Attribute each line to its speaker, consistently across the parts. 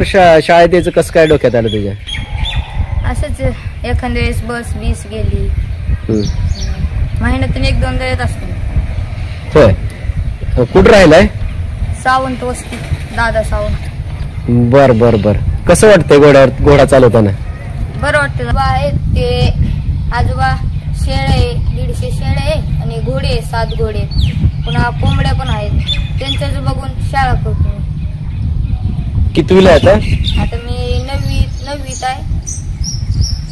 Speaker 1: शाळेत यायचं कसं काय डोक्यात आलं तुझ्या?
Speaker 2: असंच एखाद्या वेळेस बस बीस गेली, महिन्यातून 1-2दा येत असते.
Speaker 1: होय. कुठं राहिलाय?
Speaker 2: सावंत वस्ती, दादा सावंत.
Speaker 1: बर बर बर. कसं वाटतंय घोडा चालवताना?
Speaker 2: बरं वाटतं. आहेत ते आजोबा, शेळे 150 शेळे आणि घोडे 7 घोडे, पुन्हा कोंबड्या पण आहेत. त्यांच्याच बघून शाळा करतो.
Speaker 1: कितवीला आहे आता?
Speaker 2: आता मी 9वीत आहे.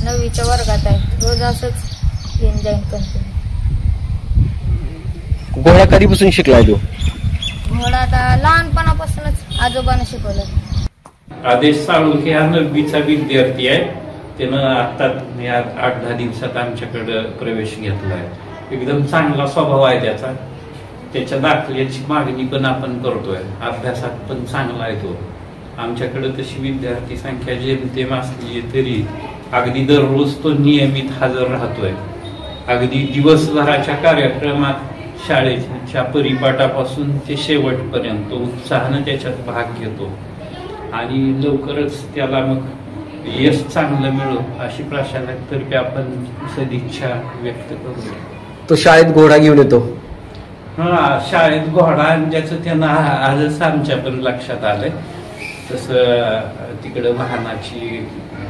Speaker 2: 9वीच्या वर्गात आहे. रोज असंच येऊन जाईन करतो.
Speaker 1: घोडा कधीपासून शिकलाय तू?
Speaker 2: घोडा आता लहानपणापासूनच आजोबाने शिकवलं.
Speaker 3: आदेश साळुंखे हा 9वीचा विद्यार्थी आहे. त्यानं आता 8-10 दिवसात आमच्याकडे प्रवेश घेतलाय. एकदम चांगला स्वभाव आहे त्याचा. त्याच्या दाखल्याची मागणी पण आपण करतोय. अभ्यासात पण चांगला आहे तो. आमच्याकडे तशी विद्यार्थी संख्या जेमतेम असली तरी अगदी दररोज तो नियमित हजर राहतोय. अगदी दिवसभराच्या कार्यक्रमात शाळेच्या परिपाठापासून ते शेवटपर्यंत उत्साहानं त्याच्यात भाग घेतो आणि लवकरच त्याला मग यश चांगलं मिळो अशी प्रशासनातर्फे आपण सदिच्छा व्यक्त करू.
Speaker 1: तो शाळेत घोडा घेऊन येतो?
Speaker 3: हा, शाळेत घोडा आणल्याचं त्यांना आजच आमच्या पण लक्षात आलंय. तसं तिकडे वाहनाची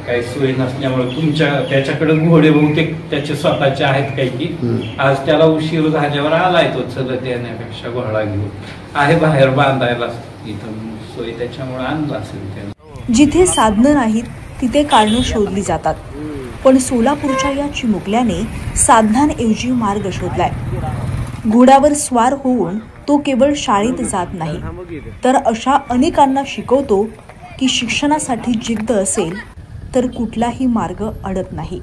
Speaker 3: काही सोय नसल्यामुळे त्याच्याकडे घोडे बहुतेक त्याचे स्वतःचे आहेत काही की. आज त्याला उशीर झाल्यावर आलाय तो चलत येण्यापेक्षा घोडा घेऊन. आहे बाहेर बांधायला इथं सोय, त्याच्यामुळे आणला असेल त्याने.
Speaker 4: जिथे साधनं नाहीत तिथे कारणं शोधली जातात, पण सोलापूरच्या या चिमुकल्याने साधनांऐवजी मार्ग शोधलाय. घोड्यावर स्वार होऊन तो केवळ शाळेत जात नाही, तर अशा अनेकांना शिकवतो की शिक्षणासाठी जिद्द असेल तर कुठलाही मार्ग अडत नाही.